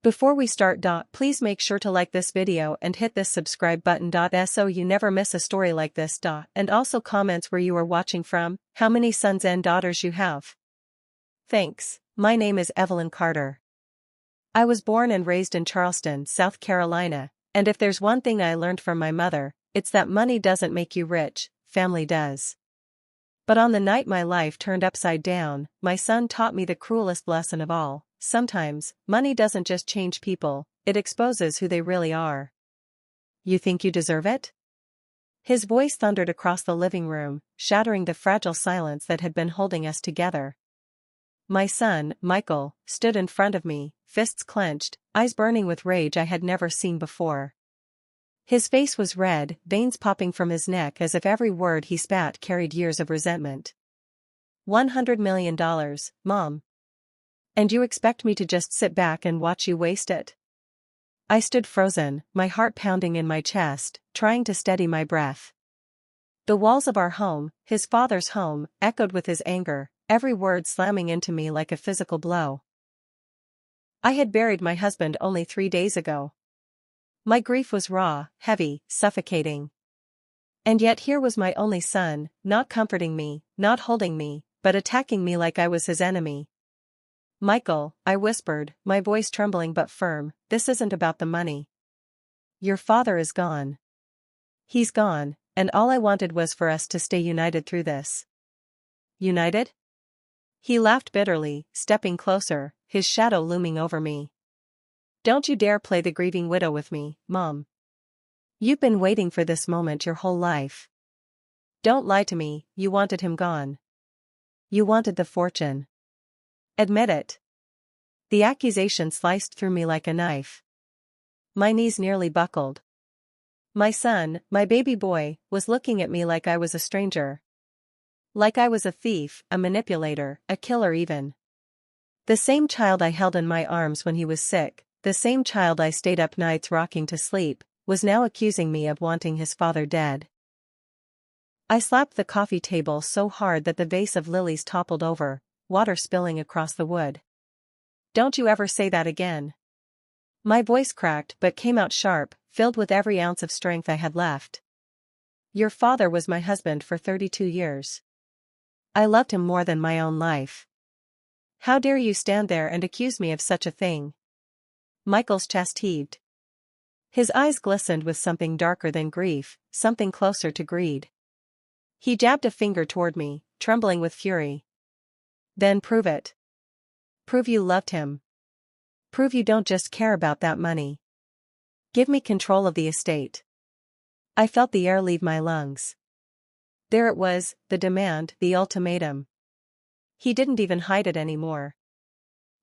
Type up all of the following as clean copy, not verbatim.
Before we start, please make sure to like this video and hit this subscribe button so you never miss a story like this. And also comments where you are watching from, how many sons and daughters you have. Thanks. My name is Evelyn Carter. I was born and raised in Charleston, South Carolina, and if there's one thing I learned from my mother, it's that money doesn't make you rich, family does. But on the night my life turned upside down, my son taught me the cruelest lesson of all. Sometimes, money doesn't just change people, it exposes who they really are. You think you deserve it? His voice thundered across the living room, shattering the fragile silence that had been holding us together. My son, Michael, stood in front of me, fists clenched, eyes burning with rage I had never seen before. His face was red, veins popping from his neck as if every word he spat carried years of resentment. $100 million, Mom. And you expect me to just sit back and watch you waste it? I stood frozen, my heart pounding in my chest, trying to steady my breath. The walls of our home, his father's home, echoed with his anger, every word slamming into me like a physical blow. I had buried my husband only 3 days ago. My grief was raw, heavy, suffocating. And yet here was my only son, not comforting me, not holding me, but attacking me like I was his enemy. Michael, I whispered, my voice trembling but firm, this isn't about the money. Your father is gone. He's gone, and all I wanted was for us to stay united through this. United? He laughed bitterly, stepping closer, his shadow looming over me. Don't you dare play the grieving widow with me, Mom. You've been waiting for this moment your whole life. Don't lie to me, you wanted him gone. You wanted the fortune. Admit it. The accusation sliced through me like a knife. My knees nearly buckled. My son, my baby boy, was looking at me like I was a stranger. Like I was a thief, a manipulator, a killer even. The same child I held in my arms when he was sick, the same child I stayed up nights rocking to sleep, was now accusing me of wanting his father dead. I slapped the coffee table so hard that the vase of lilies toppled over, water spilling across the wood. Don't you ever say that again. My voice cracked but came out sharp, filled with every ounce of strength I had left. Your father was my husband for 32 years. I loved him more than my own life. How dare you stand there and accuse me of such a thing? Michael's chest heaved. His eyes glistened with something darker than grief, something closer to greed. He jabbed a finger toward me, trembling with fury. Then prove it. Prove you loved him. Prove you don't just care about that money. Give me control of the estate. I felt the air leave my lungs. There it was, the demand, the ultimatum. He didn't even hide it anymore.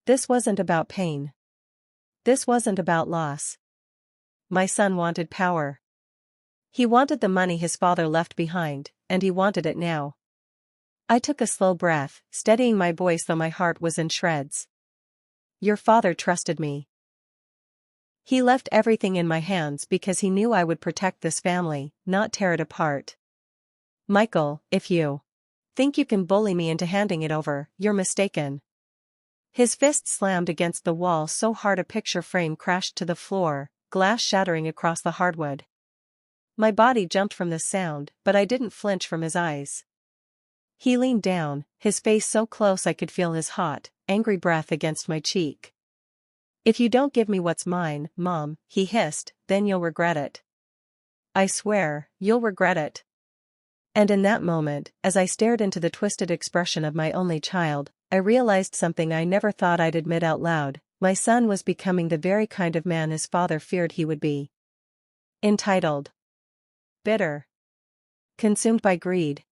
This wasn't about pain. This wasn't about loss. My son wanted power. He wanted the money his father left behind, and he wanted it now. I took a slow breath, steadying my voice though my heart was in shreds. Your father trusted me. He left everything in my hands because he knew I would protect this family, not tear it apart. Michael, if you think you can bully me into handing it over, you're mistaken. His fist slammed against the wall so hard a picture frame crashed to the floor, glass shattering across the hardwood. My body jumped from the sound, but I didn't flinch from his eyes. He leaned down, his face so close I could feel his hot, angry breath against my cheek. If you don't give me what's mine, Mom, he hissed, then you'll regret it. I swear, you'll regret it. And in that moment, as I stared into the twisted expression of my only child, I realized something I never thought I'd admit out loud. My son was becoming the very kind of man his father feared he would be. Entitled. Bitter. Consumed by greed.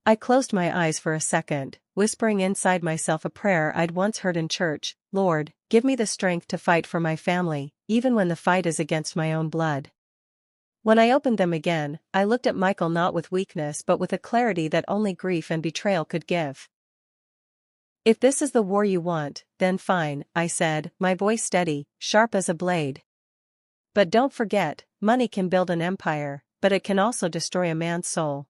I closed my eyes for a second, whispering inside myself a prayer I'd once heard in church, Lord, give me the strength to fight for my family, even when the fight is against my own blood. When I opened them again, I looked at Michael not with weakness but with a clarity that only grief and betrayal could give. If this is the war you want, then fine, I said, my voice steady, sharp as a blade. But don't forget, money can build an empire, but it can also destroy a man's soul.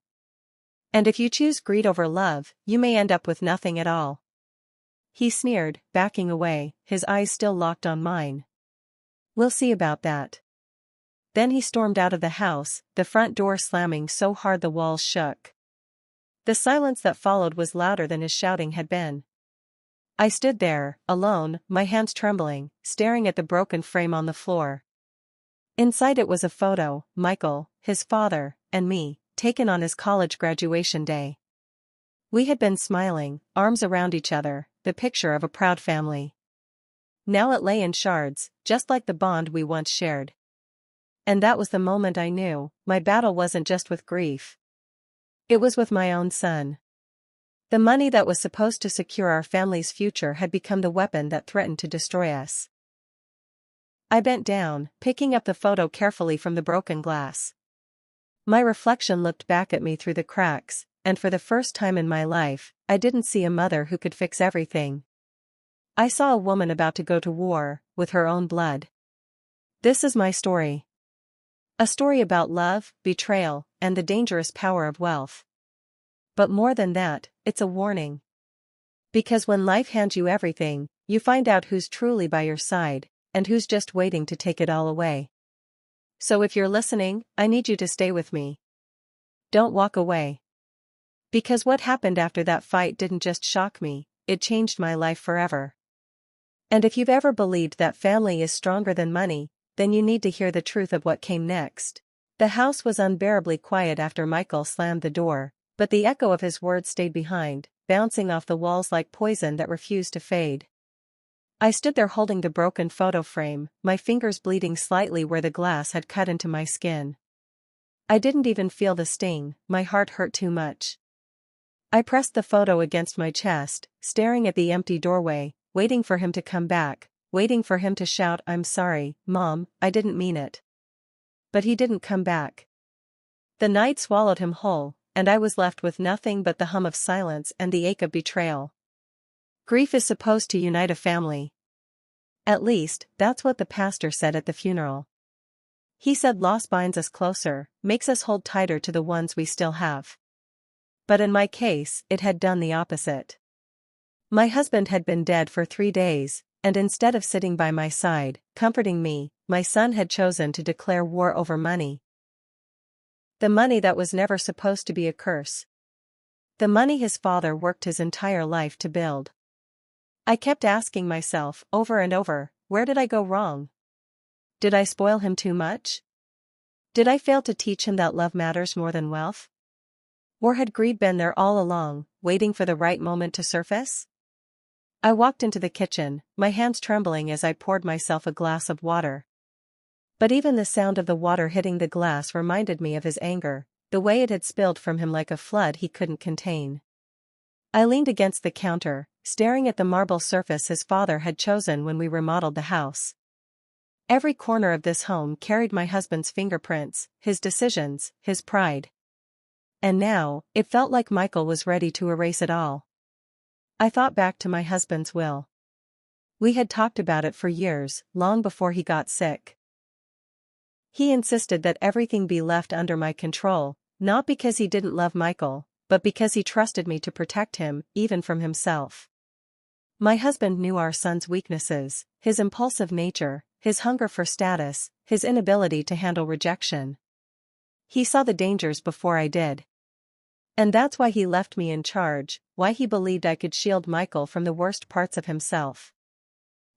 And if you choose greed over love, you may end up with nothing at all. He sneered, backing away, his eyes still locked on mine. We'll see about that. Then he stormed out of the house, the front door slamming so hard the walls shook. The silence that followed was louder than his shouting had been. I stood there, alone, my hands trembling, staring at the broken frame on the floor. Inside it was a photo, Michael, his father, and me, taken on his college graduation day. We had been smiling, arms around each other, the picture of a proud family. Now it lay in shards, just like the bond we once shared. And that was the moment I knew, my battle wasn't just with grief. It was with my own son. The money that was supposed to secure our family's future had become the weapon that threatened to destroy us. I bent down, picking up the photo carefully from the broken glass. My reflection looked back at me through the cracks, and for the first time in my life, I didn't see a mother who could fix everything. I saw a woman about to go to war, with her own blood. This is my story. A story about love, betrayal, and the dangerous power of wealth. But more than that, it's a warning. Because when life hands you everything, you find out who's truly by your side, and who's just waiting to take it all away. So if you're listening, I need you to stay with me. Don't walk away. Because what happened after that fight didn't just shock me, it changed my life forever. And if you've ever believed that family is stronger than money, then you need to hear the truth of what came next. The house was unbearably quiet after Michael slammed the door, but the echo of his words stayed behind, bouncing off the walls like poison that refused to fade. I stood there holding the broken photo frame, my fingers bleeding slightly where the glass had cut into my skin. I didn't even feel the sting, my heart hurt too much. I pressed the photo against my chest, staring at the empty doorway, waiting for him to come back, waiting for him to shout, "I'm sorry, Mom, I didn't mean it." But he didn't come back. The night swallowed him whole, and I was left with nothing but the hum of silence and the ache of betrayal. Grief is supposed to unite a family. At least, that's what the pastor said at the funeral. He said loss binds us closer, makes us hold tighter to the ones we still have. But in my case, it had done the opposite. My husband had been dead for 3 days, and instead of sitting by my side, comforting me, my son had chosen to declare war over money. The money that was never supposed to be a curse. The money his father worked his entire life to build. I kept asking myself, over and over, where did I go wrong? Did I spoil him too much? Did I fail to teach him that love matters more than wealth? Or had greed been there all along, waiting for the right moment to surface? I walked into the kitchen, my hands trembling as I poured myself a glass of water. But even the sound of the water hitting the glass reminded me of his anger, the way it had spilled from him like a flood he couldn't contain. I leaned against the counter, staring at the marble surface his father had chosen when we remodeled the house. Every corner of this home carried my husband's fingerprints, his decisions, his pride. And now, it felt like Michael was ready to erase it all. I thought back to my husband's will. We had talked about it for years, long before he got sick. He insisted that everything be left under my control, not because he didn't love Michael, but because he trusted me to protect him, even from himself. My husband knew our son's weaknesses, his impulsive nature, his hunger for status, his inability to handle rejection. He saw the dangers before I did. And that's why he left me in charge, why he believed I could shield Michael from the worst parts of himself.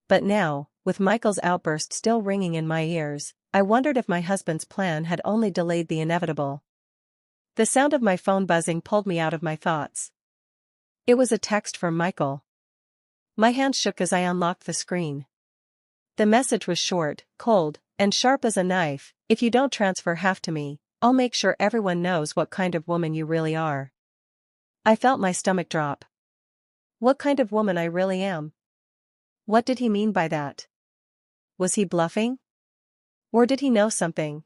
But now, with Michael's outburst still ringing in my ears, I wondered if my husband's plan had only delayed the inevitable. The sound of my phone buzzing pulled me out of my thoughts. It was a text from Michael. My hand shook as I unlocked the screen. The message was short, cold, and sharp as a knife. "If you don't transfer half to me, I'll make sure everyone knows what kind of woman you really are." I felt my stomach drop. What kind of woman I really am? What did he mean by that? Was he bluffing? Or did he know something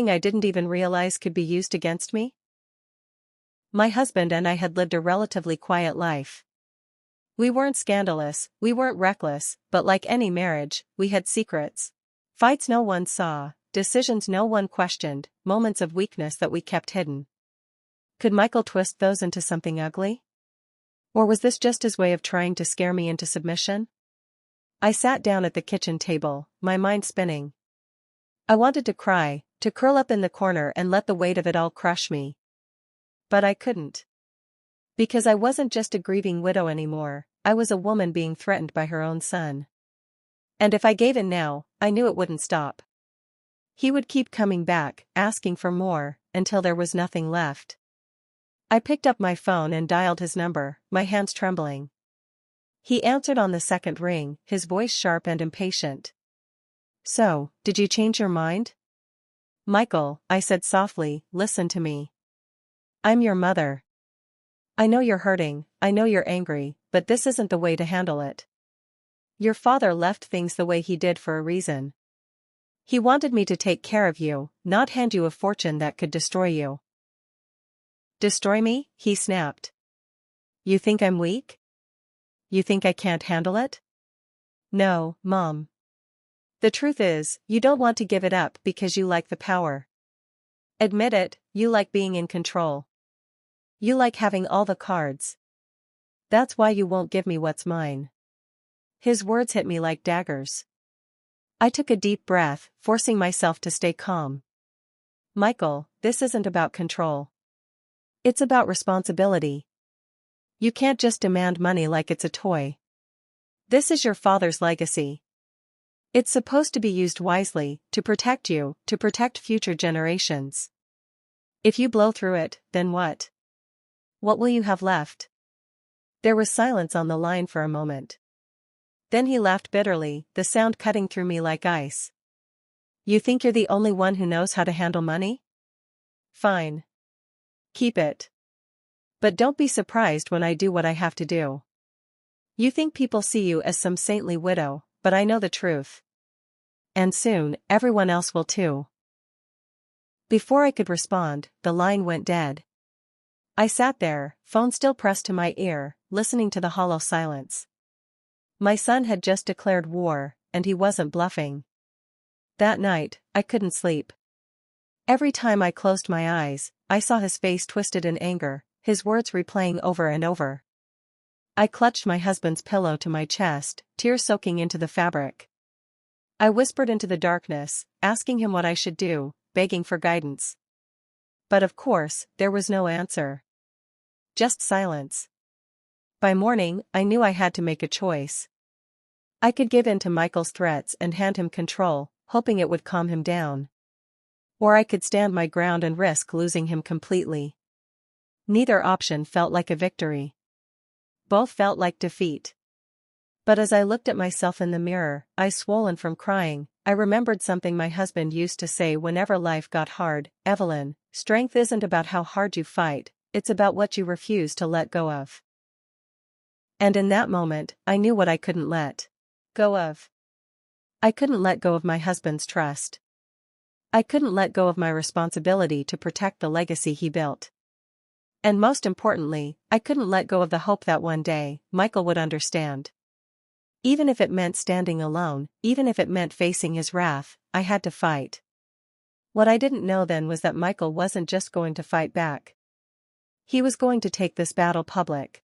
I didn't even realize could be used against me? My husband and I had lived a relatively quiet life. We weren't scandalous, we weren't reckless, but like any marriage, we had secrets. Fights no one saw, decisions no one questioned, moments of weakness that we kept hidden. Could Michael twist those into something ugly? Or was this just his way of trying to scare me into submission? I sat down at the kitchen table, my mind spinning. I wanted to cry, to curl up in the corner and let the weight of it all crush me. But I couldn't. Because I wasn't just a grieving widow anymore, I was a woman being threatened by her own son. And if I gave in now, I knew it wouldn't stop. He would keep coming back, asking for more, until there was nothing left. I picked up my phone and dialed his number, my hands trembling. He answered on the second ring, his voice sharp and impatient. "So, did you change your mind?" "Michael," I said softly, "listen to me. I'm your mother. I know you're hurting, I know you're angry, but this isn't the way to handle it. Your father left things the way he did for a reason. He wanted me to take care of you, not hand you a fortune that could destroy you." "Destroy me?" he snapped. "You think I'm weak? You think I can't handle it?" "No, Mom. The truth is, you don't want to give it up because you like the power. Admit it, you like being in control. You like having all the cards. That's why you won't give me what's mine." His words hit me like daggers. I took a deep breath, forcing myself to stay calm. "Michael, this isn't about control. It's about responsibility. You can't just demand money like it's a toy. This is your father's legacy. It's supposed to be used wisely, to protect you, to protect future generations. If you blow through it, then what? What will you have left?" There was silence on the line for a moment. Then he laughed bitterly, the sound cutting through me like ice. "You think you're the only one who knows how to handle money? Fine. Keep it. But don't be surprised when I do what I have to do. You think people see you as some saintly widow, but I know the truth. And soon, everyone else will too." Before I could respond, the line went dead. I sat there, phone still pressed to my ear, listening to the hollow silence. My son had just declared war, and he wasn't bluffing. That night, I couldn't sleep. Every time I closed my eyes, I saw his face twisted in anger, his words replaying over and over. I clutched my husband's pillow to my chest, tears soaking into the fabric. I whispered into the darkness, asking him what I should do, begging for guidance. But of course, there was no answer. Just silence. By morning, I knew I had to make a choice. I could give in to Michael's threats and hand him control, hoping it would calm him down. Or I could stand my ground and risk losing him completely. Neither option felt like a victory. Both felt like defeat. But as I looked at myself in the mirror, eyes swollen from crying, I remembered something my husband used to say whenever life got hard: "Evelyn, strength isn't about how hard you fight, it's about what you refuse to let go of." And in that moment, I knew what I couldn't let go of. I couldn't let go of my husband's trust. I couldn't let go of my responsibility to protect the legacy he built. And most importantly, I couldn't let go of the hope that one day, Michael would understand. Even if it meant standing alone, even if it meant facing his wrath, I had to fight. What I didn't know then was that Michael wasn't just going to fight back. He was going to take this battle public.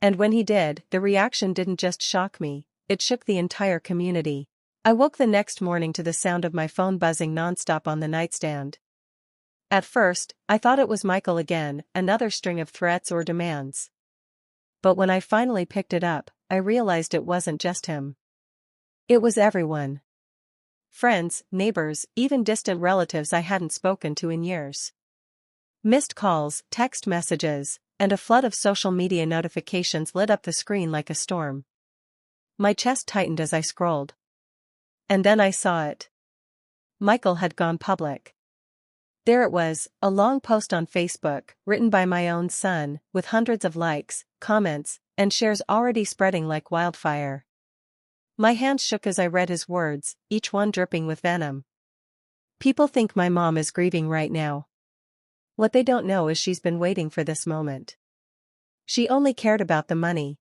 And when he did, the reaction didn't just shock me, it shook the entire community. I woke the next morning to the sound of my phone buzzing nonstop on the nightstand. At first, I thought it was Michael again, another string of threats or demands. But when I finally picked it up, I realized it wasn't just him. It was everyone. Friends, neighbors, even distant relatives I hadn't spoken to in years. Missed calls, text messages, and a flood of social media notifications lit up the screen like a storm. My chest tightened as I scrolled. And then I saw it. Michael had gone public. There it was, a long post on Facebook, written by my own son, with hundreds of likes, comments, and shares already spreading like wildfire. My hands shook as I read his words, each one dripping with venom. "People think my mom is grieving right now. What they don't know is she's been waiting for this moment. She only cared about the money.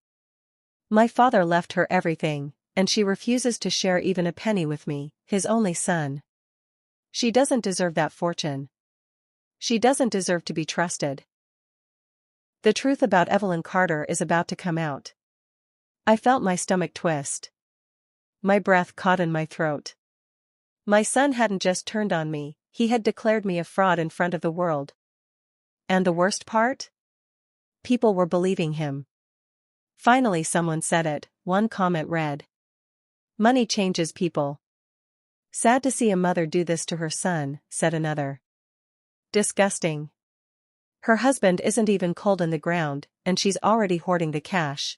My father left her everything, and she refuses to share even a penny with me, his only son. She doesn't deserve that fortune. She doesn't deserve to be trusted." The truth about Evelyn Carter is about to come out. I felt my stomach twist. My breath caught in my throat. My son hadn't just turned on me, he had declared me a fraud in front of the world. And the worst part? People were believing him. Finally someone said it, one comment read. Money changes people. Sad to see a mother do this to her son, said another. Disgusting. Her husband isn't even cold in the ground, and she's already hoarding the cash.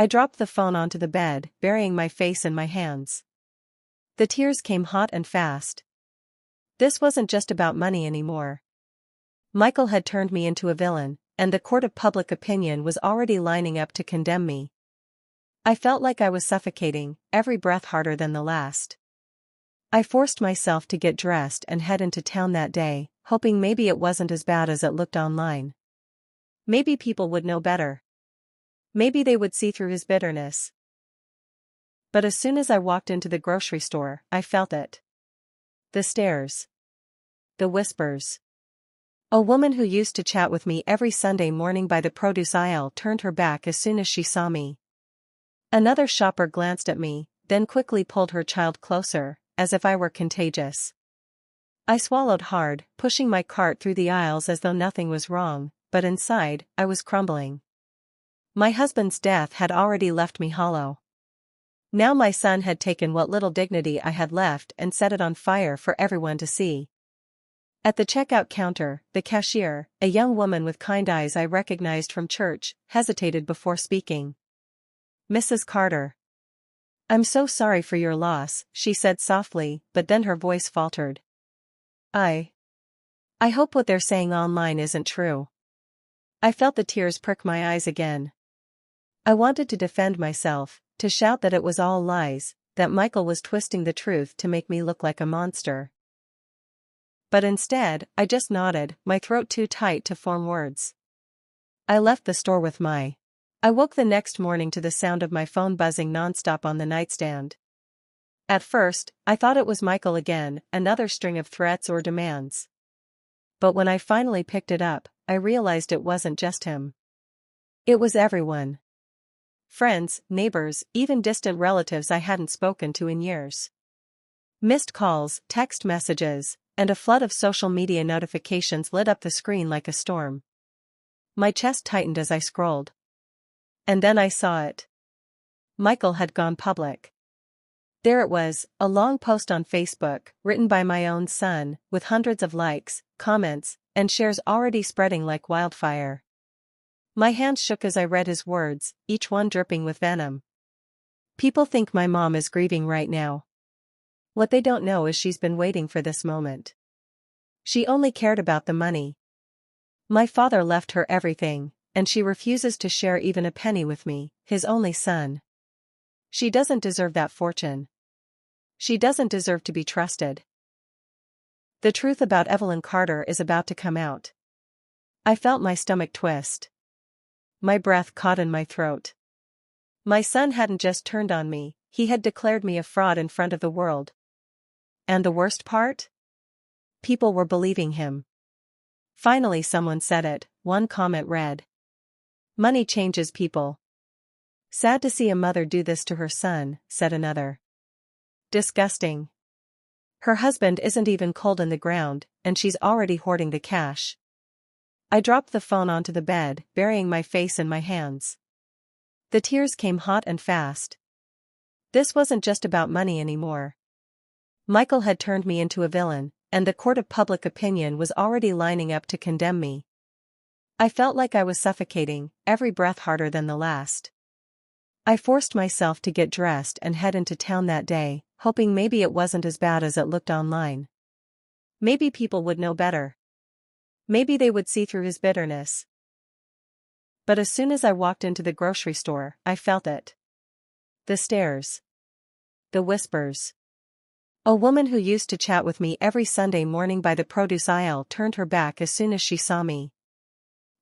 I dropped the phone onto the bed, burying my face in my hands. The tears came hot and fast. This wasn't just about money anymore. Michael had turned me into a villain, and the court of public opinion was already lining up to condemn me. I felt like I was suffocating, every breath harder than the last. I forced myself to get dressed and head into town that day, hoping maybe it wasn't as bad as it looked online. Maybe people would know better. Maybe they would see through his bitterness. But as soon as I walked into the grocery store, I felt it. The stares. The whispers. A woman who used to chat with me every Sunday morning by the produce aisle turned her back as soon as she saw me. Another shopper glanced at me, then quickly pulled her child closer, as if I were contagious. I swallowed hard, pushing my cart through the aisles as though nothing was wrong, but inside, I was crumbling. My husband's death had already left me hollow. Now my son had taken what little dignity I had left and set it on fire for everyone to see. At the checkout counter, the cashier, a young woman with kind eyes I recognized from church, hesitated before speaking. Mrs. Carter. I'm so sorry for your loss, she said softly, but then her voice faltered. I hope what they're saying online isn't true. I felt the tears prick my eyes again. I wanted to defend myself, to shout that it was all lies, that Michael was twisting the truth to make me look like a monster. But instead, I just nodded, my throat too tight to form words. I left the store with I woke the next morning to the sound of my phone buzzing nonstop on the nightstand. At first, I thought it was Michael again, another string of threats or demands. But when I finally picked it up, I realized it wasn't just him. It was everyone. Friends, neighbors, even distant relatives I hadn't spoken to in years. Missed calls, text messages, and a flood of social media notifications lit up the screen like a storm. My chest tightened as I scrolled. And then I saw it. Michael had gone public. There it was, a long post on Facebook, written by my own son, with hundreds of likes, comments, and shares already spreading like wildfire. My hands shook as I read his words, each one dripping with venom. People think my mom is grieving right now. What they don't know is she's been waiting for this moment. She only cared about the money. My father left her everything, and she refuses to share even a penny with me, his only son. She doesn't deserve that fortune. She doesn't deserve to be trusted. The truth about Evelyn Carter is about to come out. I felt my stomach twist. My breath caught in my throat. My son hadn't just turned on me, he had declared me a fraud in front of the world. And the worst part? People were believing him. Finally someone said it, one comment read. Money changes people. Sad to see a mother do this to her son, said another. Disgusting. Her husband isn't even cold in the ground, and she's already hoarding the cash. I dropped the phone onto the bed, burying my face in my hands. The tears came hot and fast. This wasn't just about money anymore. Michael had turned me into a villain, and the court of public opinion was already lining up to condemn me. I felt like I was suffocating, every breath harder than the last. I forced myself to get dressed and head into town that day, hoping maybe it wasn't as bad as it looked online. Maybe people would know better. Maybe they would see through his bitterness. But as soon as I walked into the grocery store, I felt it. The stares. The whispers. A woman who used to chat with me every Sunday morning by the produce aisle turned her back as soon as she saw me.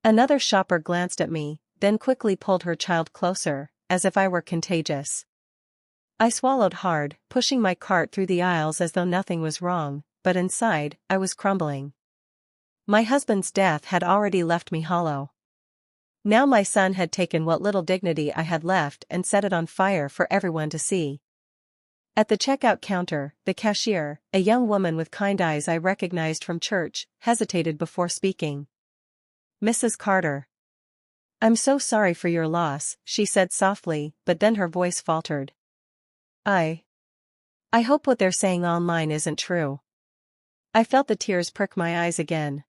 Another shopper glanced at me, then quickly pulled her child closer, as if I were contagious. I swallowed hard, pushing my cart through the aisles as though nothing was wrong, but inside, I was crumbling. My husband's death had already left me hollow. Now my son had taken what little dignity I had left and set it on fire for everyone to see. At the checkout counter, the cashier, a young woman with kind eyes I recognized from church, hesitated before speaking. "Mrs. Carter. I'm so sorry for your loss," she said softly, but then her voice faltered. I hope what they're saying online isn't true." I felt the tears prick my eyes again.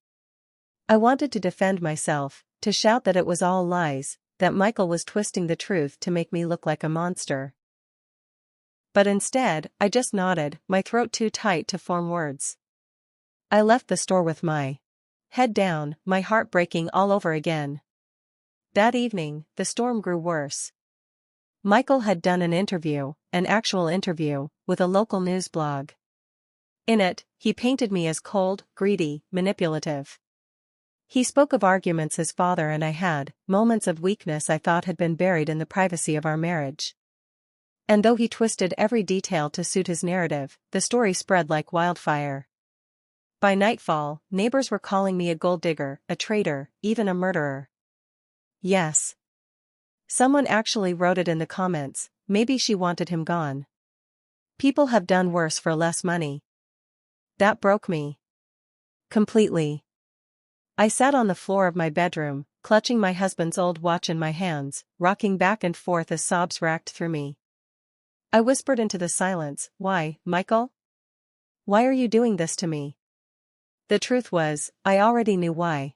I wanted to defend myself, to shout that it was all lies, that Michael was twisting the truth to make me look like a monster. But instead, I just nodded, my throat too tight to form words. I left the store with my head down, my heart breaking all over again. That evening, the storm grew worse. Michael had done an actual interview, with a local news blog. In it, he painted me as cold, greedy, manipulative. He spoke of arguments his father and I had, moments of weakness I thought had been buried in the privacy of our marriage. And though he twisted every detail to suit his narrative, the story spread like wildfire. By nightfall, neighbors were calling me a gold digger, a traitor, even a murderer. Yes. Someone actually wrote it in the comments, maybe she wanted him gone. People have done worse for less money. That broke me. Completely. I sat on the floor of my bedroom, clutching my husband's old watch in my hands, rocking back and forth as sobs racked through me. I whispered into the silence, "Why, Michael? Why are you doing this to me?" The truth was, I already knew why.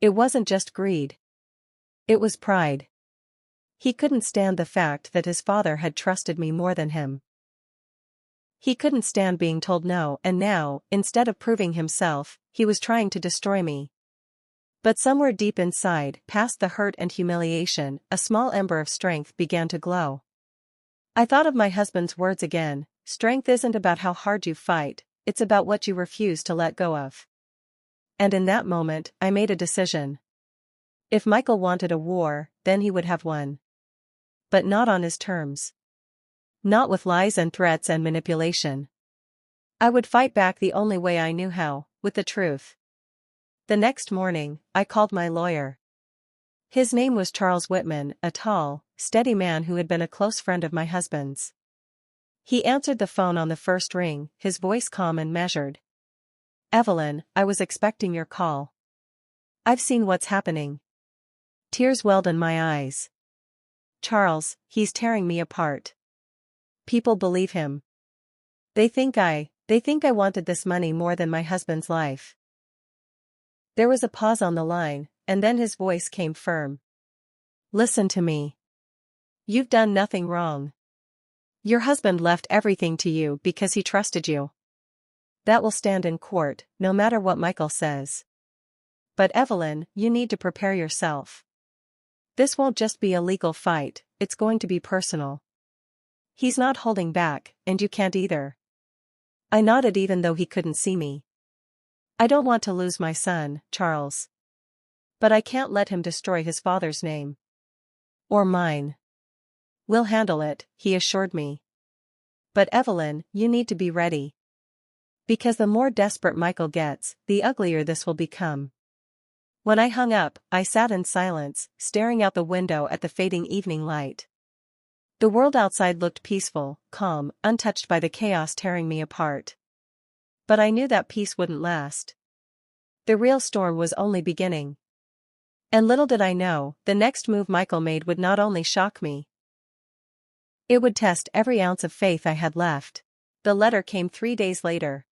It wasn't just greed. It was pride. He couldn't stand the fact that his father had trusted me more than him. He couldn't stand being told no, and now, instead of proving himself, he was trying to destroy me. But somewhere deep inside, past the hurt and humiliation, a small ember of strength began to glow. I thought of my husband's words again, "Strength isn't about how hard you fight, it's about what you refuse to let go of." And in that moment, I made a decision. If Michael wanted a war, then he would have one. But not on his terms. Not with lies and threats and manipulation. I would fight back the only way I knew how, with the truth. The next morning, I called my lawyer. His name was Charles Whitman, a tall, steady man who had been a close friend of my husband's. He answered the phone on the first ring, his voice calm and measured. "Evelyn, I was expecting your call. I've seen what's happening." Tears welled in my eyes. "Charles, he's tearing me apart. People believe him. They think I wanted this money more than my husband's life." There was a pause on the line, and then his voice came firm. "Listen to me. You've done nothing wrong. Your husband left everything to you because he trusted you. That will stand in court, no matter what Michael says. But Evelyn, you need to prepare yourself. This won't just be a legal fight, it's going to be personal. He's not holding back, and you can't either." I nodded even though he couldn't see me. "I don't want to lose my son, Charles. But I can't let him destroy his father's name. Or mine." "We'll handle it," he assured me. "But Evelyn, you need to be ready. Because the more desperate Michael gets, the uglier this will become." When I hung up, I sat in silence, staring out the window at the fading evening light. The world outside looked peaceful, calm, untouched by the chaos tearing me apart. But I knew that peace wouldn't last. The real storm was only beginning. And little did I know, the next move Michael made would not only shock me. It would test every ounce of faith I had left. The letter came 3 days later.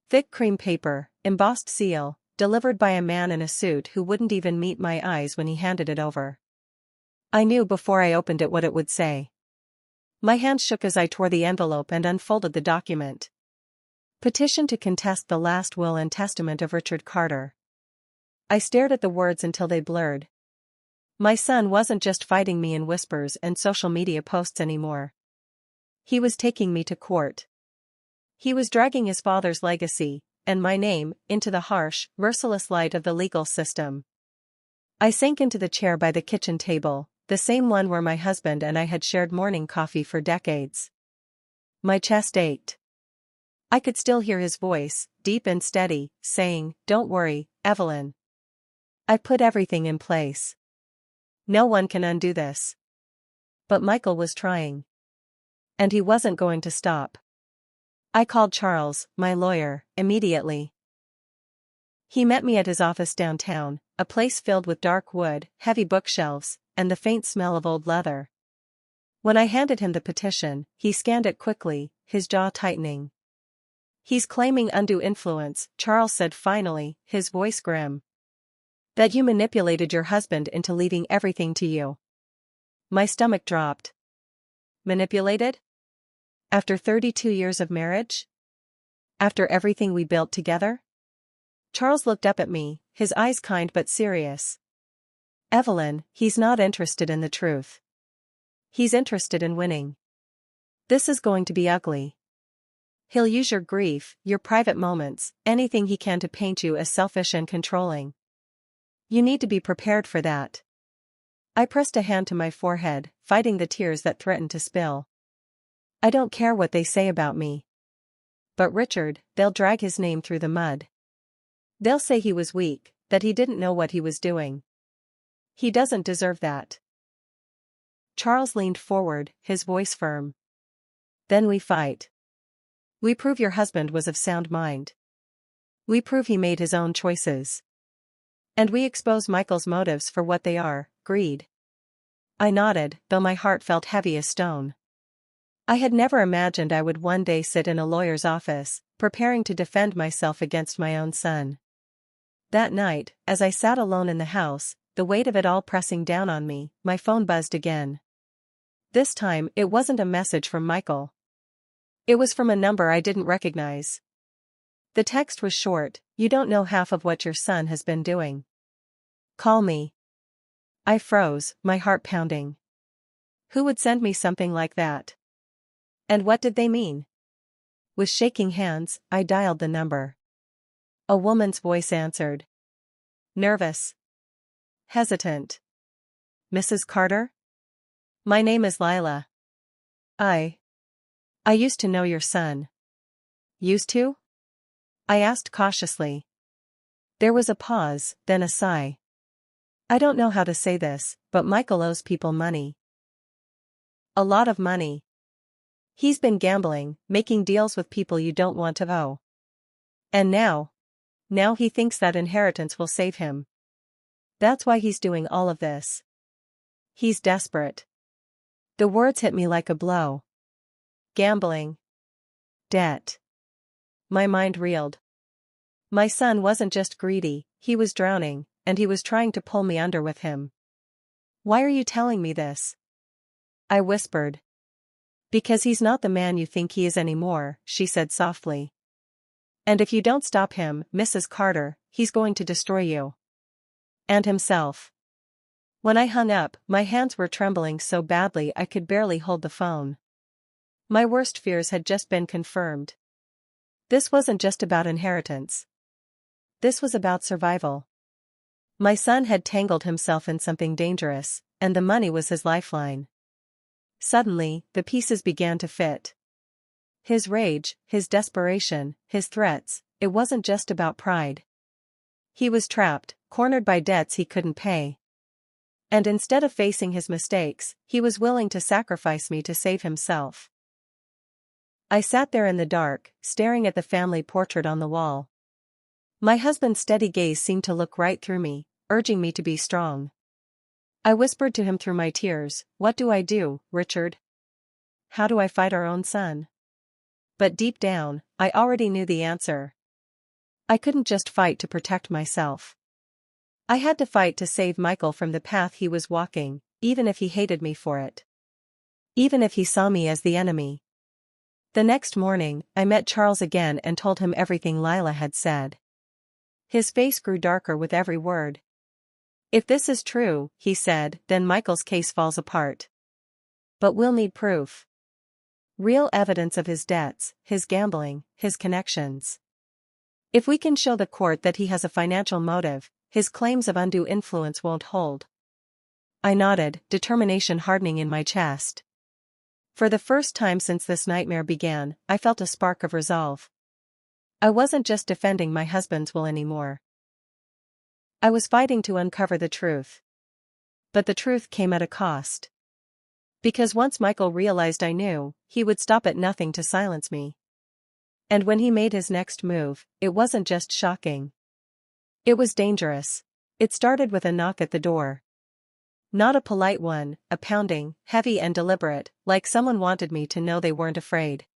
Thick cream paper, embossed seal, delivered by a man in a suit who wouldn't even meet my eyes when he handed it over. I knew before I opened it what it would say. My hand shook as I tore the envelope and unfolded the document. Petition to contest the last will and testament of Richard Carter. I stared at the words until they blurred. My son wasn't just fighting me in whispers and social media posts anymore. He was taking me to court. He was dragging his father's legacy, and my name, into the harsh, merciless light of the legal system. I sank into the chair by the kitchen table, the same one where my husband and I had shared morning coffee for decades. My chest ached. I could still hear his voice, deep and steady, saying, "Don't worry, Evelyn. I put everything in place. No one can undo this." But Michael was trying. And he wasn't going to stop. I called Charles, my lawyer, immediately. He met me at his office downtown, a place filled with dark wood, heavy bookshelves, and the faint smell of old leather. When I handed him the petition, he scanned it quickly, his jaw tightening. "He's claiming undue influence," Charles said finally, his voice grim. "That you manipulated your husband into leaving everything to you." My stomach dropped. Manipulated? After 32 years of marriage? After everything we built together? Charles looked up at me, his eyes kind but serious. "Evelyn, he's not interested in the truth. He's interested in winning. This is going to be ugly. He'll use your grief, your private moments, anything he can to paint you as selfish and controlling. You need to be prepared for that." I pressed a hand to my forehead, fighting the tears that threatened to spill. "I don't care what they say about me. But Richard, they'll drag his name through the mud. They'll say he was weak, that he didn't know what he was doing. He doesn't deserve that." Charles leaned forward, his voice firm. "Then we fight. We prove your husband was of sound mind. We prove he made his own choices. And we expose Michael's motives for what they are, greed." I nodded, though my heart felt heavy as stone. I had never imagined I would one day sit in a lawyer's office, preparing to defend myself against my own son. That night, as I sat alone in the house, the weight of it all pressing down on me, my phone buzzed again. This time, it wasn't a message from Michael. It was from a number I didn't recognize. The text was short: "You don't know half of what your son has been doing. Call me." I froze, my heart pounding. Who would send me something like that? And what did they mean? With shaking hands, I dialed the number. A woman's voice answered. Nervous. Hesitant. "Mrs. Carter? My name is Lila. I used to know your son." "Used to?" I asked cautiously. There was a pause, then a sigh. "I don't know how to say this, but Michael owes people money. A lot of money. He's been gambling, making deals with people you don't want to owe. And now he thinks that inheritance will save him. That's why he's doing all of this. He's desperate." The words hit me like a blow. Gambling. Debt. My mind reeled. My son wasn't just greedy, he was drowning, and he was trying to pull me under with him. "Why are you telling me this?" I whispered. "Because he's not the man you think he is anymore," she said softly. "And if you don't stop him, Mrs. Carter, he's going to destroy you. And himself." When I hung up, my hands were trembling so badly I could barely hold the phone. My worst fears had just been confirmed. This wasn't just about inheritance. This was about survival. My son had tangled himself in something dangerous, and the money was his lifeline. Suddenly, the pieces began to fit. His rage, his desperation, his threats, it wasn't just about pride. He was trapped, cornered by debts he couldn't pay. And instead of facing his mistakes, he was willing to sacrifice me to save himself. I sat there in the dark, staring at the family portrait on the wall. My husband's steady gaze seemed to look right through me, urging me to be strong. I whispered to him through my tears, "What do I do, Richard? How do I fight our own son?" But deep down, I already knew the answer. I couldn't just fight to protect myself. I had to fight to save Michael from the path he was walking, even if he hated me for it. Even if he saw me as the enemy. The next morning, I met Charles again and told him everything Lila had said. His face grew darker with every word. "If this is true," he said, "then Michael's case falls apart. But we'll need proof. Real evidence of his debts, his gambling, his connections. If we can show the court that he has a financial motive, his claims of undue influence won't hold." I nodded, determination hardening in my chest. For the first time since this nightmare began, I felt a spark of resolve. I wasn't just defending my husband's will anymore. I was fighting to uncover the truth. But the truth came at a cost. Because once Michael realized I knew, he would stop at nothing to silence me. And when he made his next move, it wasn't just shocking. It was dangerous. It started with a knock at the door. Not a polite one, a pounding, heavy and deliberate, like someone wanted me to know they weren't afraid.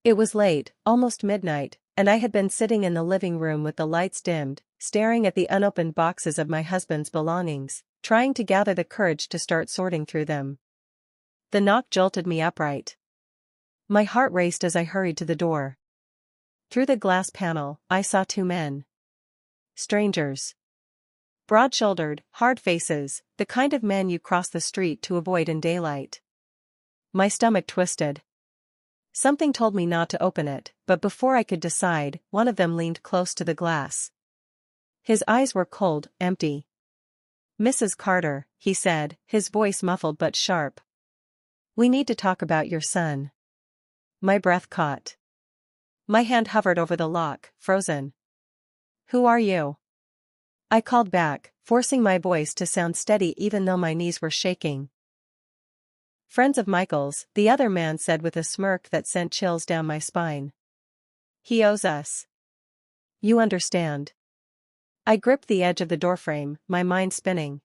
It was late, almost midnight, and I had been sitting in the living room with the lights dimmed, staring at the unopened boxes of my husband's belongings, trying to gather the courage to start sorting through them. The knock jolted me upright. My heart raced as I hurried to the door. Through the glass panel, I saw two men. Strangers. Broad-shouldered, hard faces, the kind of men you cross the street to avoid in daylight. My stomach twisted. Something told me not to open it, but before I could decide, one of them leaned close to the glass. His eyes were cold, empty. "Mrs. Carter," he said, his voice muffled but sharp. "We need to talk about your son." My breath caught. My hand hovered over the lock, frozen. "Who are you?" I called back, forcing my voice to sound steady even though my knees were shaking. "Friends of Michael's," the other man said with a smirk that sent chills down my spine. "He owes us. You understand." I gripped the edge of the doorframe, my mind spinning.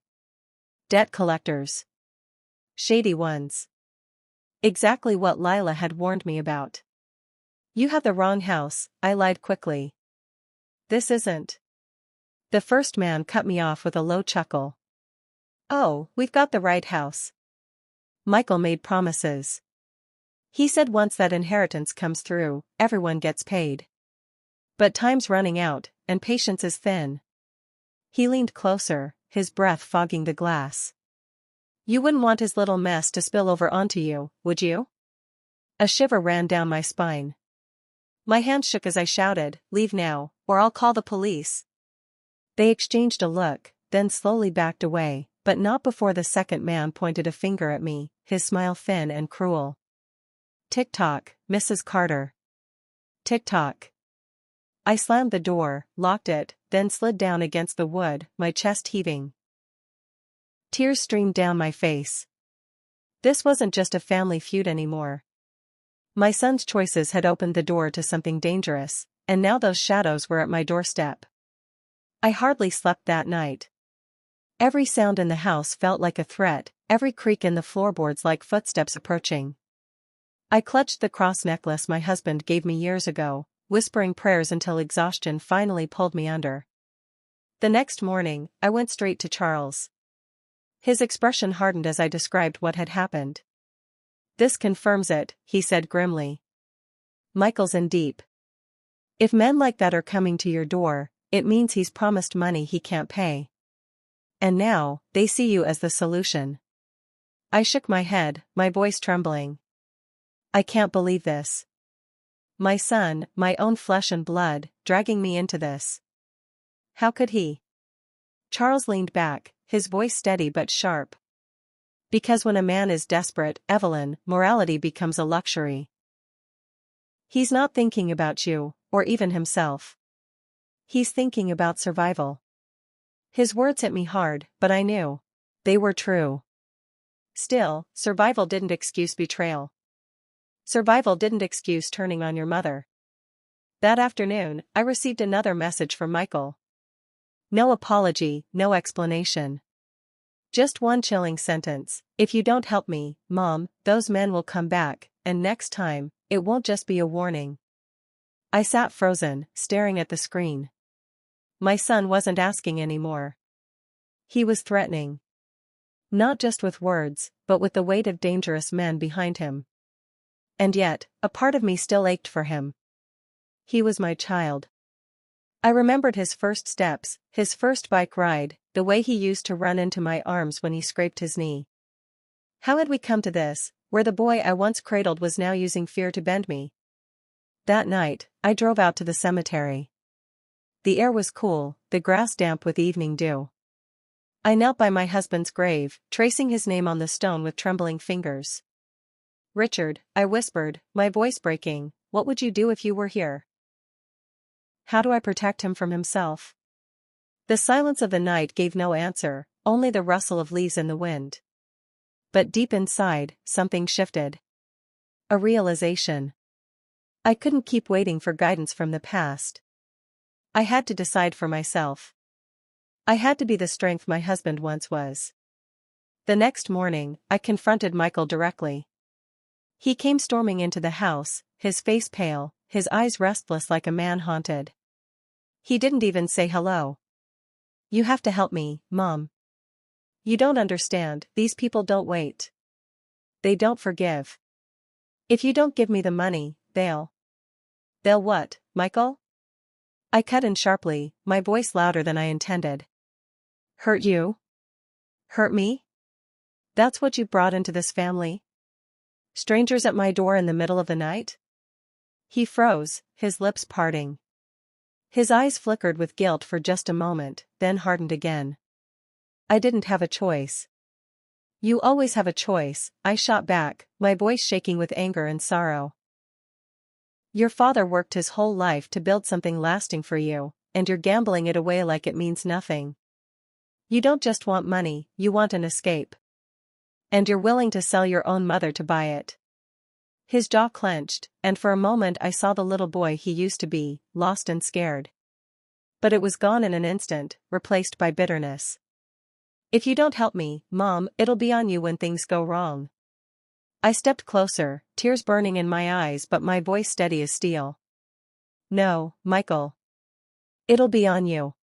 Debt collectors. Shady ones. Exactly what Lila had warned me about. "You have the wrong house," I lied quickly. "This isn't." The first man cut me off with a low chuckle. "Oh, we've got the right house. Michael made promises. He said once that inheritance comes through, everyone gets paid. But time's running out, and patience is thin." He leaned closer, his breath fogging the glass. "You wouldn't want his little mess to spill over onto you, would you?" A shiver ran down my spine. My hand shook as I shouted, "Leave now, or I'll call the police." They exchanged a look, then slowly backed away, but not before the second man pointed a finger at me, his smile thin and cruel. "Tick-tock, Mrs. Carter. Tick-tock." I slammed the door, locked it, then slid down against the wood, my chest heaving. Tears streamed down my face. This wasn't just a family feud anymore. My son's choices had opened the door to something dangerous, and now those shadows were at my doorstep. I hardly slept that night. Every sound in the house felt like a threat, every creak in the floorboards like footsteps approaching. I clutched the cross necklace my husband gave me years ago, whispering prayers until exhaustion finally pulled me under. The next morning, I went straight to Charles. His expression hardened as I described what had happened. "This confirms it," he said grimly. "Michael's in deep. If men like that are coming to your door, it means he's promised money he can't pay. And now, they see you as the solution." I shook my head, my voice trembling. "I can't believe this. My son, my own flesh and blood, dragging me into this. How could he?" Charles leaned back, his voice steady but sharp. "Because when a man is desperate, Evelyn, morality becomes a luxury. He's not thinking about you, or even himself. He's thinking about survival." His words hit me hard, but I knew. They were true. Still, survival didn't excuse betrayal. Survival didn't excuse turning on your mother. That afternoon, I received another message from Michael. No apology, no explanation. Just one chilling sentence: "If you don't help me, Mom, those men will come back, and next time, it won't just be a warning." I sat frozen, staring at the screen. My son wasn't asking anymore. He was threatening. Not just with words, but with the weight of dangerous men behind him. And yet, a part of me still ached for him. He was my child. I remembered his first steps, his first bike ride, the way he used to run into my arms when he scraped his knee. How had we come to this, where the boy I once cradled was now using fear to bend me? That night, I drove out to the cemetery. The air was cool, the grass damp with evening dew. I knelt by my husband's grave, tracing his name on the stone with trembling fingers. "Richard," I whispered, my voice breaking, "what would you do if you were here? How do I protect him from himself?" The silence of the night gave no answer, only the rustle of leaves in the wind. But deep inside, something shifted. A realization. I couldn't keep waiting for guidance from the past. I had to decide for myself. I had to be the strength my husband once was. The next morning, I confronted Michael directly. He came storming into the house, his face pale, his eyes restless like a man haunted. He didn't even say hello. "You have to help me, Mom. You don't understand, these people don't wait. They don't forgive. If you don't give me the money, they'll..." "They'll what, Michael?" I cut in sharply, my voice louder than I intended. "Hurt you? Hurt me? That's what you brought into this family? Strangers at my door in the middle of the night?" He froze, his lips parting. His eyes flickered with guilt for just a moment, then hardened again. "I didn't have a choice." "You always have a choice," I shot back, my voice shaking with anger and sorrow. "Your father worked his whole life to build something lasting for you, and you're gambling it away like it means nothing. You don't just want money, you want an escape. And you're willing to sell your own mother to buy it." His jaw clenched, and for a moment I saw the little boy he used to be, lost and scared. But it was gone in an instant, replaced by bitterness. "If you don't help me, Mom, it'll be on you when things go wrong." I stepped closer, tears burning in my eyes but my voice steady as steel. "No, Michael. It'll be on you.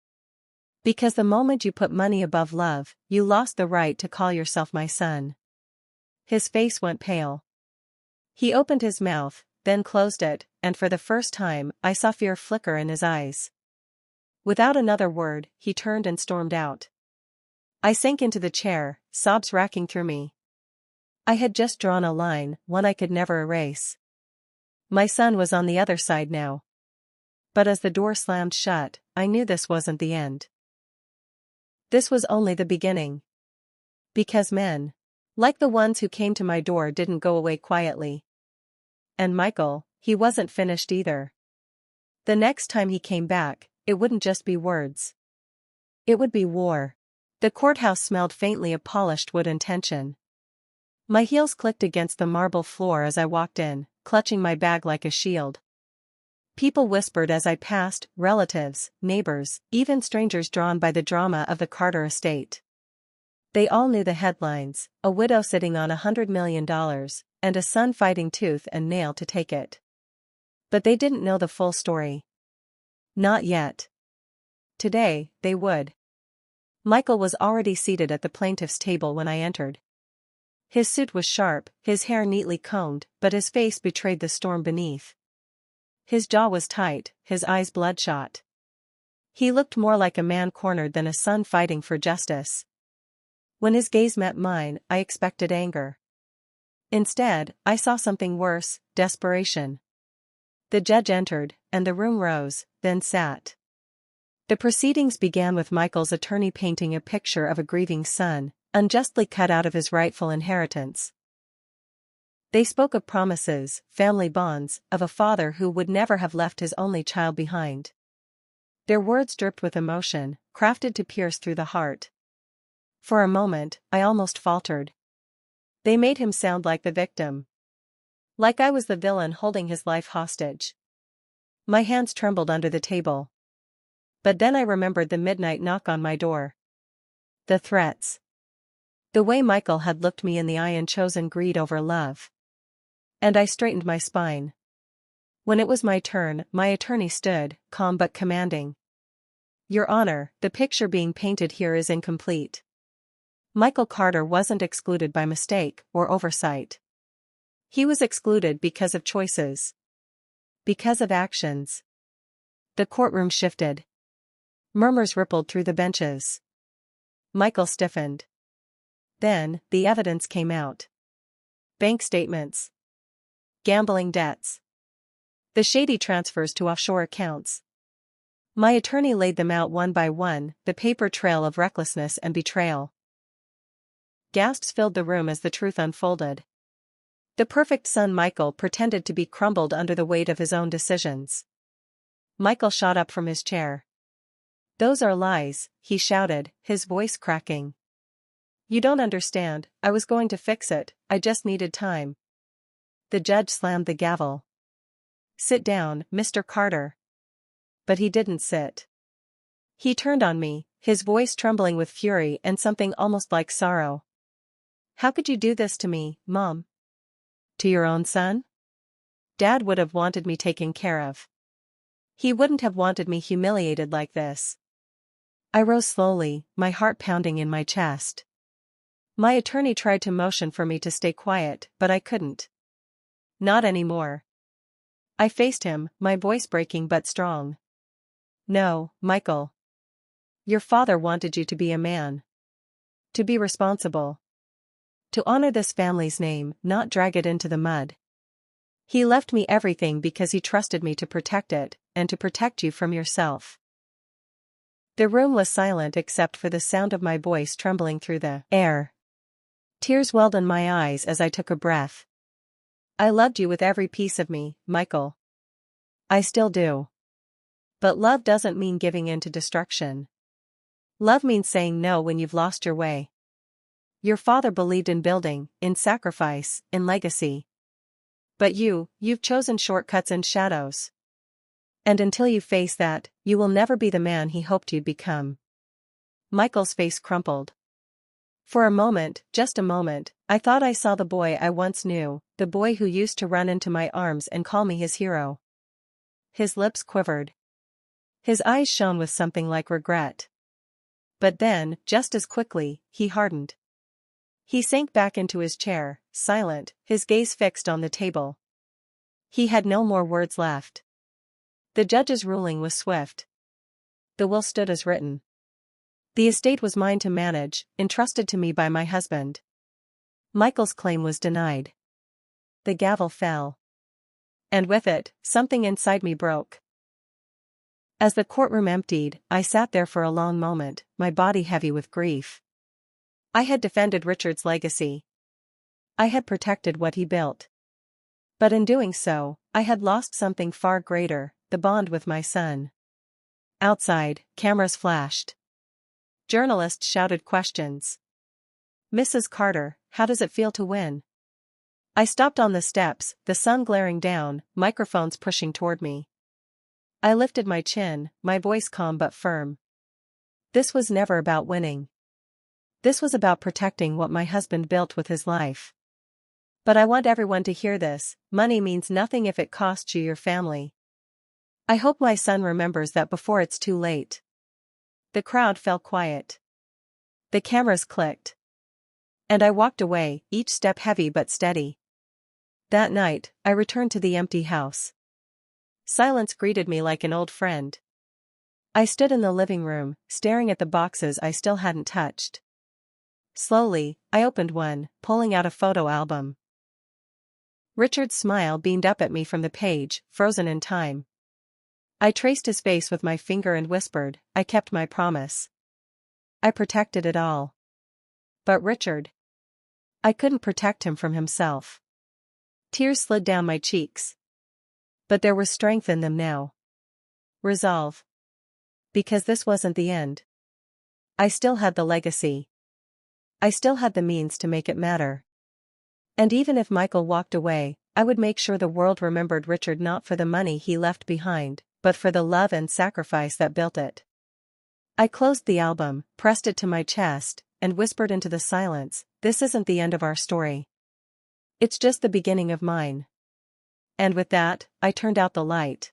Because the moment you put money above love, you lost the right to call yourself my son." His face went pale. He opened his mouth, then closed it, and for the first time, I saw fear flicker in his eyes. Without another word, he turned and stormed out. I sank into the chair, sobs racking through me. I had just drawn a line, one I could never erase. My son was on the other side now. But as the door slammed shut, I knew this wasn't the end. This was only the beginning. Because men, like the ones who came to my door, didn't go away quietly. And Michael, he wasn't finished either. The next time he came back, it wouldn't just be words. It would be war. The courthouse smelled faintly of polished wood and tension. My heels clicked against the marble floor as I walked in, clutching my bag like a shield. People whispered as I passed, relatives, neighbors, even strangers drawn by the drama of the Carter estate. They all knew the headlines: a widow sitting on $100 million, and a son fighting tooth and nail to take it. But they didn't know the full story. Not yet. Today, they would. Michael was already seated at the plaintiff's table when I entered. His suit was sharp, his hair neatly combed, but his face betrayed the storm beneath. His jaw was tight, his eyes bloodshot. He looked more like a man cornered than a son fighting for justice. When his gaze met mine, I expected anger. Instead, I saw something worse: desperation. The judge entered, and the room rose, then sat. The proceedings began with Michael's attorney painting a picture of a grieving son, unjustly cut out of his rightful inheritance. They spoke of promises, family bonds, of a father who would never have left his only child behind. Their words dripped with emotion, crafted to pierce through the heart. For a moment, I almost faltered. They made him sound like the victim. Like I was the villain holding his life hostage. My hands trembled under the table. But then I remembered the midnight knock on my door. The threats. The way Michael had looked me in the eye and chosen greed over love. And I straightened my spine. When it was my turn, my attorney stood, calm but commanding. "Your Honor, the picture being painted here is incomplete. Michael Carter wasn't excluded by mistake or oversight. He was excluded because of choices. Because of actions." The courtroom shifted. Murmurs rippled through the benches. Michael stiffened. Then, the evidence came out. Bank statements. Gambling debts. The shady transfers to offshore accounts. My attorney laid them out one by one, the paper trail of recklessness and betrayal. Gasps filled the room as the truth unfolded. The perfect son Michael pretended to be crumbled under the weight of his own decisions. Michael shot up from his chair. "Those are lies," he shouted, his voice cracking. You don't understand, I was going to fix it, I just needed time. The judge slammed the gavel. Sit down, Mr. Carter. But he didn't sit. He turned on me, his voice trembling with fury and something almost like sorrow. How could you do this to me, Mom? To your own son? Dad would have wanted me taken care of. He wouldn't have wanted me humiliated like this. I rose slowly, my heart pounding in my chest. My attorney tried to motion for me to stay quiet, but I couldn't. Not anymore. I faced him, my voice breaking but strong. No, Michael. Your father wanted you to be a man. To be responsible. To honor this family's name, not drag it into the mud. He left me everything because he trusted me to protect it, and to protect you from yourself. The room was silent except for the sound of my voice trembling through the air. Tears welled in my eyes as I took a breath. I loved you with every piece of me, Michael. I still do. But love doesn't mean giving in to destruction. Love means saying no when you've lost your way. Your father believed in building, in sacrifice, in legacy. But you've chosen shortcuts and shadows. And until you face that, you will never be the man he hoped you'd become. Michael's face crumpled. For a moment, just a moment, I thought I saw the boy I once knew, the boy who used to run into my arms and call me his hero. His lips quivered. His eyes shone with something like regret. But then, just as quickly, he hardened. He sank back into his chair, silent, his gaze fixed on the table. He had no more words left. The judge's ruling was swift. The will stood as written. The estate was mine to manage, entrusted to me by my husband. Michael's claim was denied. The gavel fell. And with it, something inside me broke. As the courtroom emptied, I sat there for a long moment, my body heavy with grief. I had defended Richard's legacy. I had protected what he built. But in doing so, I had lost something far greater, the bond with my son. Outside, cameras flashed. Journalists shouted questions. Mrs. Carter, how does it feel to win? I stopped on the steps, the sun glaring down, microphones pushing toward me. I lifted my chin, my voice calm but firm. This was never about winning. This was about protecting what my husband built with his life. But I want everyone to hear this, money means nothing if it costs you your family. I hope my son remembers that before it's too late. The crowd fell quiet. The cameras clicked. And I walked away, each step heavy but steady. That night, I returned to the empty house. Silence greeted me like an old friend. I stood in the living room, staring at the boxes I still hadn't touched. Slowly, I opened one, pulling out a photo album. Richard's smile beamed up at me from the page, frozen in time. I traced his face with my finger and whispered, I kept my promise. I protected it all. But Richard? I couldn't protect him from himself. Tears slid down my cheeks. But there was strength in them now. Resolve. Because this wasn't the end. I still had the legacy. I still had the means to make it matter. And even if Michael walked away, I would make sure the world remembered Richard not for the money he left behind, but for the love and sacrifice that built it. I closed the album, pressed it to my chest, and whispered into the silence, this isn't the end of our story. It's just the beginning of mine. And with that, I turned out the light.